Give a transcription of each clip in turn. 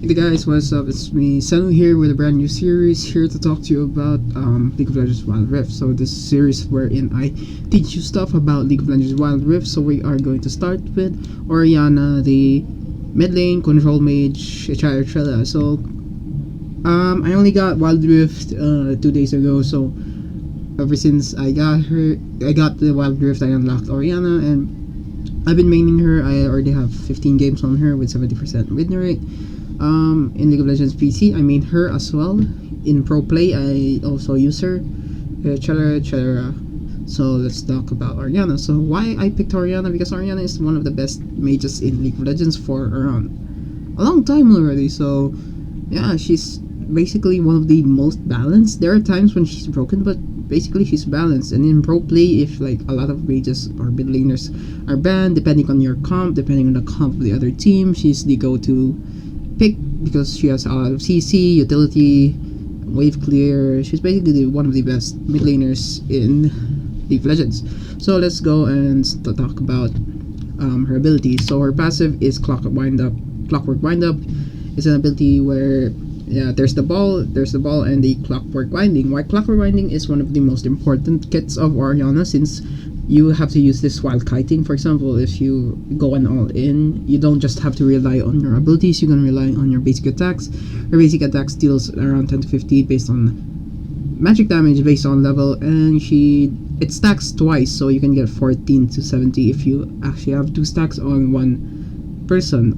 Hey guys, what's up? It's me, Sanu here with a brand new series here to talk to you about League of Legends Wild Rift. So this series wherein I teach you stuff about League of Legends Wild Rift. So we are going to start with Orianna, the mid lane control mage, etc. So I only got Wild Rift 2 days ago. So ever since I got the Wild Rift, I unlocked Orianna and I've been maining her. I already have 15 games on her with 70% win rate. In League of Legends PC, I main her as well. In pro play, I also use her, etc. So let's talk about Orianna. So why I picked Orianna? Because Orianna is one of the best mages in League of Legends for around a long time already. So yeah, she's basically one of the most balanced. There are times when she's broken, but basically she's balanced. And in pro play, if like a lot of mages or mid laners are banned, depending on your comp, depending on the comp of the other team, she's the go-to pick because she has a lot of CC, utility, wave clear. She's basically one of the best mid laners in League of Legends. So let's go and talk about her abilities. So her passive is Clockwork Wind Up. Clockwork Wind Up is an ability where there's the ball, and the Clockwork Winding. Why Clockwork Winding is one of the most important kits of Orianna, since you have to use this while kiting. For example, if you go an all in, you don't just have to rely on your abilities, you can rely on your basic attacks. Her basic attacks deals around 10 to 50 based on magic damage based on level, and it stacks twice, so you can get 14 to 70 if you actually have 2 stacks on one person.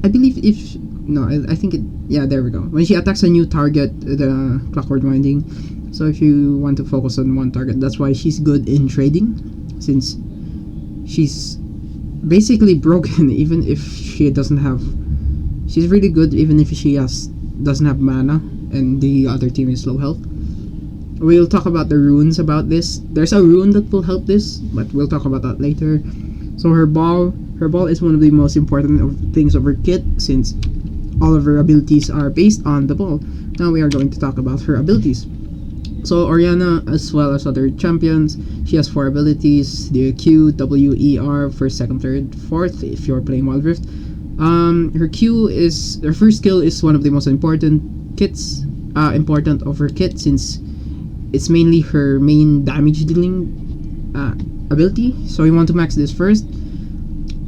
I believe if no, I think it, yeah, there we go. When she attacks a new target, the Clockwork Winding. So if you want to focus on one target, that's why she's good in trading, since she's basically broken even if she doesn't have. She's really good even if she doesn't have mana and the other team is low health. We'll talk about the runes about this. There's a rune that will help this, but we'll talk about that later. So her ball is one of the most important things of her kit, since all of her abilities are based on the ball. Now we are going to talk about her abilities. So Orianna, as well as other champions, she has 4 abilities: the Q, W, E, R, first, second, third, fourth if you're playing Wild Rift. Her first skill is one of the most important of her kit, since it's mainly her main damage dealing ability. So you want to max this first.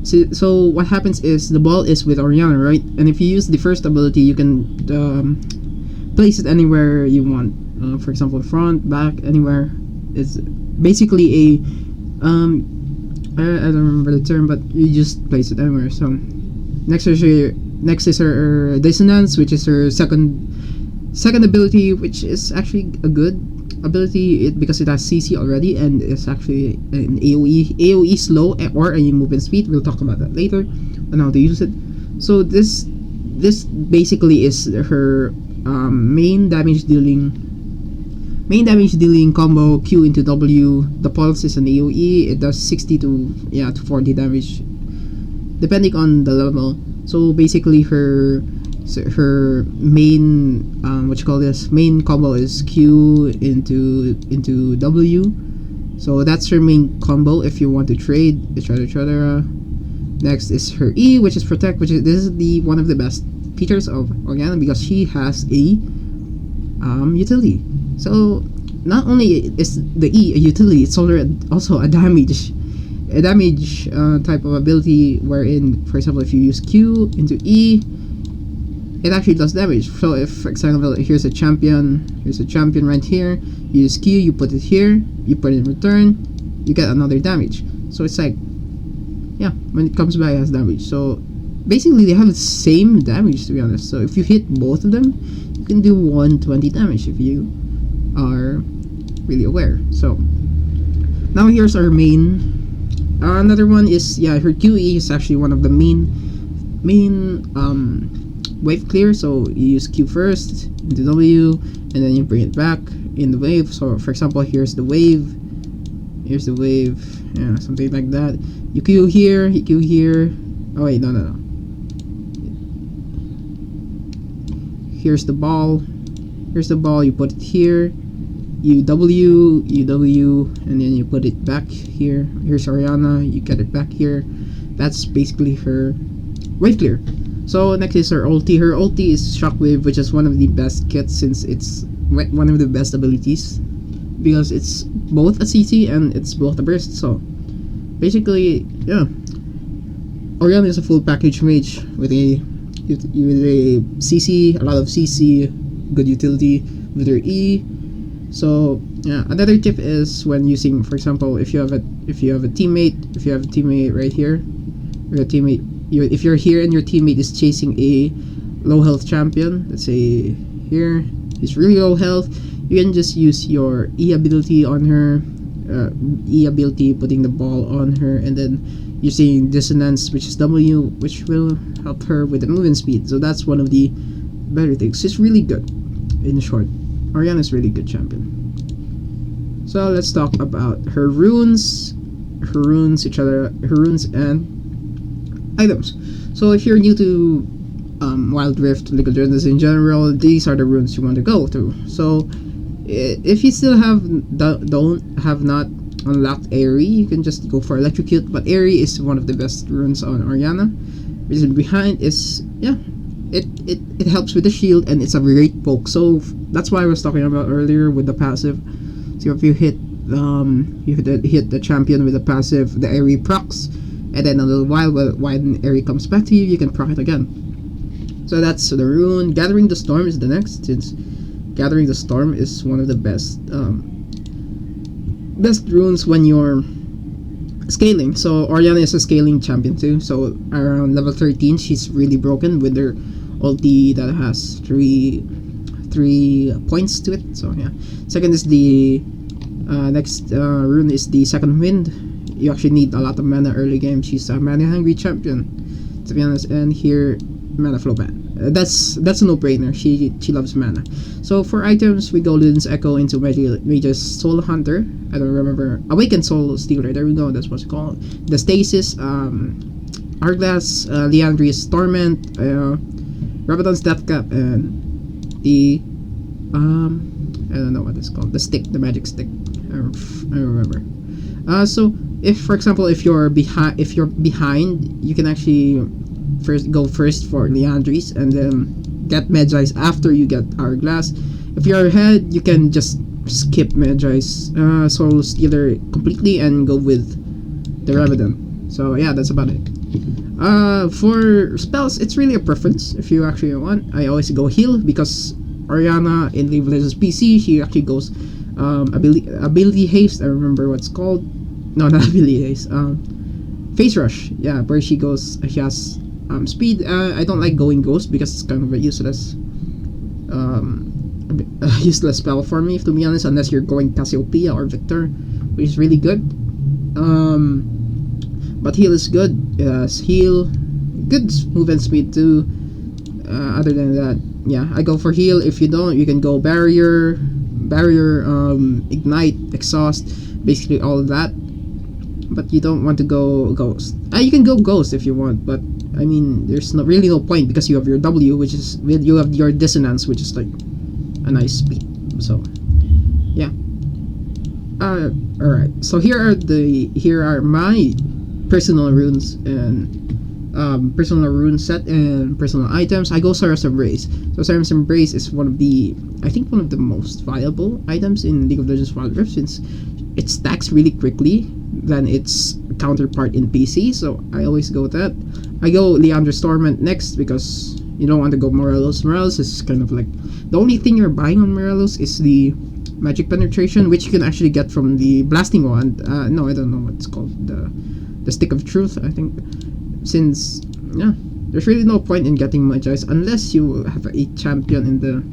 So what happens is the ball is with Orianna, right? And if you use the first ability, you can place it anywhere you want. For example, front, back, anywhere. It's basically a I don't remember the term, but you just place it anywhere. So next is her dissonance, which is her second ability, which is actually a good ability because it has CC already and it's actually an AoE slow or a movement speed. We'll talk about that later and how to use it. So this basically is her main damage dealing combo. Q into W. The pulse is an AoE. It does 60 to 40 damage depending on the level. So basically her main main combo is Q into W. So that's her main combo if you want to trade, etc. Next is her E, which is protect, this is the one of the best features of Orianna because she has a utility. So not only is the E a utility, it's also a damage type of ability, wherein, for example, if you use Q into E, it actually does damage. So if, for example, here's a champion right here, you use Q, you put it here, you put it in return, you get another damage. So it's like, yeah, when it comes back, it has damage. So basically they have the same damage, to be honest. So if you hit both of them, you can do 120 damage if you are really aware. So now here's our main. Another one is her QE is actually one of the main wave clear. So you use Q first into W and then you bring it back in the wave. So for example, here's the wave, something like that. You Q here, oh wait, no, here's the ball, you put it here, you W, and then you put it back here. Here's Orianna, you get it back here. That's basically her wave clear. So next is her ulti. Her ulti is Shockwave, which is one of the best kits since it's one of the best abilities because it's both a CC and it's both a burst. So basically, yeah, Orianna is a full package mage with a CC, a lot of CC, good utility with her E. So yeah, another tip is when using, for example, if you have a teammate right here, or a teammate, if you're here and your teammate is chasing a low health champion, let's say here, he's really low health, you can just use your E ability on her, putting the ball on her, and then using dissonance, which is W, which will help her with the movement speed. So that's one of the better things. She's really good. In short, Orianna is really good champion. So let's talk about her runes, and items. So if you're new to Wild Rift, League of Legends in general, these are the runes you want to go through. So if you still have not unlocked Airy, you can just go for Electrocute. But Airy is one of the best runes on Orianna. Reason behind is, yeah, it helps with the shield and it's a great poke. So that's why I was talking about earlier with the passive. So if you hit the champion with the passive, the Airy procs, and then a little while when Airy comes back to you, you can proc it again. So that's the rune. Gathering the Storm is the next, since Gathering the Storm is one of the best runes when you're scaling. So Orianna is a scaling champion too. So around level 13, she's really broken with her ulti that has three points to it. So yeah. Second is the next rune is the Second Wind. You actually need a lot of mana early game. She's a mana hungry champion, to be honest. And here, mana flow ban. That's a no-brainer. She loves mana. So for items, we go Luden's Echo into Mage's Soul Hunter. I don't remember. Awakened Soul Stealer. There we go. That's what's called. The Stasis, Hourglass, Liandry's Torment, Rabadon's Death Cap, and the I don't know what it's called. The stick, the magic stick. I remember. So if, for example, if you're behind, you can actually go first for Liandry's and then get Magi's after you get Hourglass. If you're ahead, you can just skip Magi's Soul Stealer completely and go with the Rabadon. So yeah, that's about it. For spells, it's really a preference if you actually want. I always go heal because Orianna in League of Legends PC, she actually goes ability haste. I remember what's called. No, not ability haste. Phase rush. Yeah, where she goes. She has speed. I don't like going ghost because it's kind of a useless spell for me, to be honest, unless you're going Cassiopeia or Victor, which is really good. But heal is good. Heal, good movement speed too. Other than that, yeah, I go for heal. If you don't, you can go barrier, ignite, exhaust, basically all of that. But you don't want to go ghost. You can go ghost if you want, but I mean, there's really no point because you have your W, which is you have your dissonance, which is like a nice speed. So yeah. Alright. So here are my personal runes and personal rune set and personal items. I go Sarah's Embrace. So Sarah's Embrace is one of the most viable items in League of Legends Wild Rift, since it stacks really quickly than its counterpart in PC. So I always go with that. I go Liandry's Torment next because you don't want to go Morelos. Morelos is kind of like the only thing you're buying on Morelos is the magic penetration, which you can actually get from the blasting wand. No, I don't know what it's called. The stick of truth, I think. Since yeah, there's really no point in getting Magi's unless you have a champion in the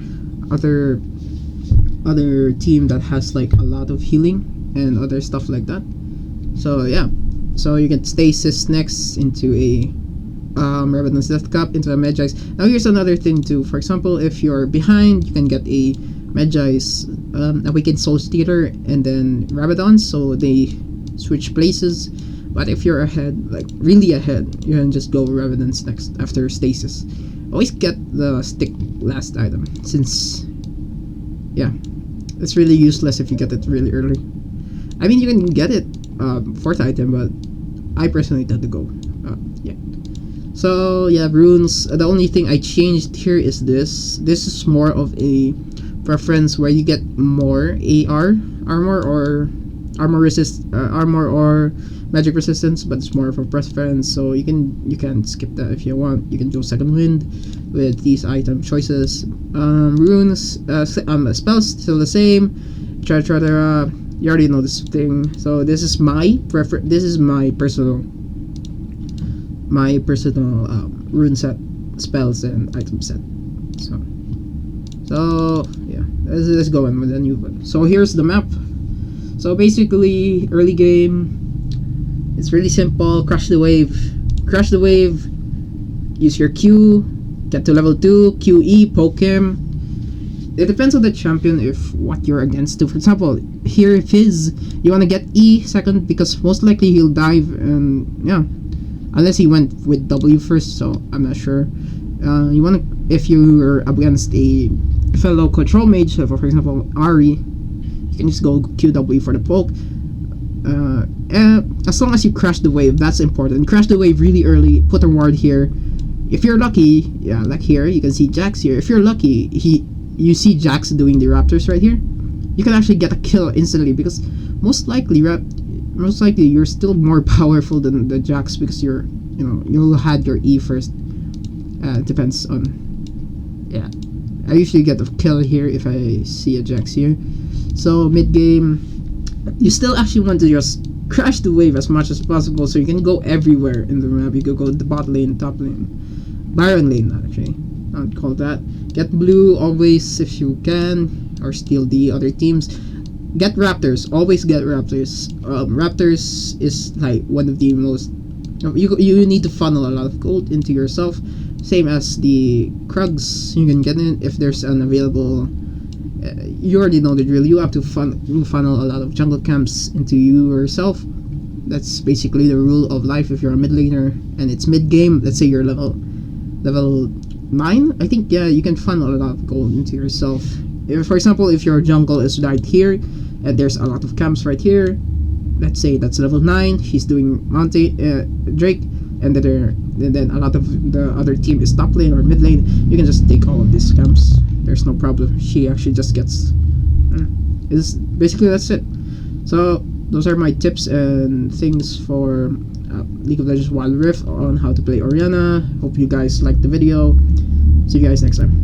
other team that has like a lot of healing and other stuff like that. So yeah, so you get Stasis next into a Rabadon's Death Cup into a Magi's. Now here's another thing too. For example, if you're behind, you can get a Magi's Awakened Soul Stealer and then Rabadon, so they switch places. But if you're ahead, like really ahead, you can just go Rabadon's next after Stasis. Always get the stick last item, since yeah, it's really useless if you get it really early. I mean, you can get it fourth item, but I personally tend to go yeah. So yeah, runes. The only thing I changed here is this. This is more of a preference where you get more AR armor or armor or magic resistance, but it's more of a preference. So you can skip that if you want. You can do second wind with these item choices. Runes, spells still the same. Etc. You already know this thing. So this is my This is my personal rune set, spells and item set. So yeah, let's go in with a new one. So here's the map. So basically, early game, it's really simple. Crush the wave, use your Q, get to level 2, QE, poke him. It depends on the champion if what you're against to. For example, here if you want to get E second because most likely he'll dive, and yeah, unless he went with W first, so I'm not sure. You want to, if you're against a fellow control mage, so for example Ari, you can just go QW for the poke. As long as you crash the wave, that's important. Crash the wave really early, put a ward here. If you're lucky, yeah, like here, you can see Jax here. If you're lucky, you see Jax doing the raptors right here. You can actually get a kill instantly because most likely you're still more powerful than the Jax because you had your E first. Depends on, yeah. I usually get a kill here if I see a Jax here. So mid game, you still actually want to just crash the wave as much as possible so you can go everywhere in the map. You could go to the bot lane, top lane, Baron lane actually, I would call that. Get blue always if you can, or steal the other teams. Get raptors, always get raptors. Raptors is like one of the most, you need to funnel a lot of gold into yourself, same as the Krugs. You can get in if there's an available, you already know the drill. You have to funnel a lot of jungle camps into yourself. That's basically the rule of life if you're a mid laner and it's mid game. Let's say you're level 9, I think. Yeah, you can funnel a lot of gold into yourself. If, for example, if your jungle is right here and there's a lot of camps right here, let's say that's level 9, he's doing Drake, and then a lot of the other team is top lane or mid lane, you can just take all of these camps. There's no problem. She actually just gets, is basically that's it. So those are my tips and things for League of Legends Wild Rift on how to play Orianna. Hope you guys liked the video. See you guys next time.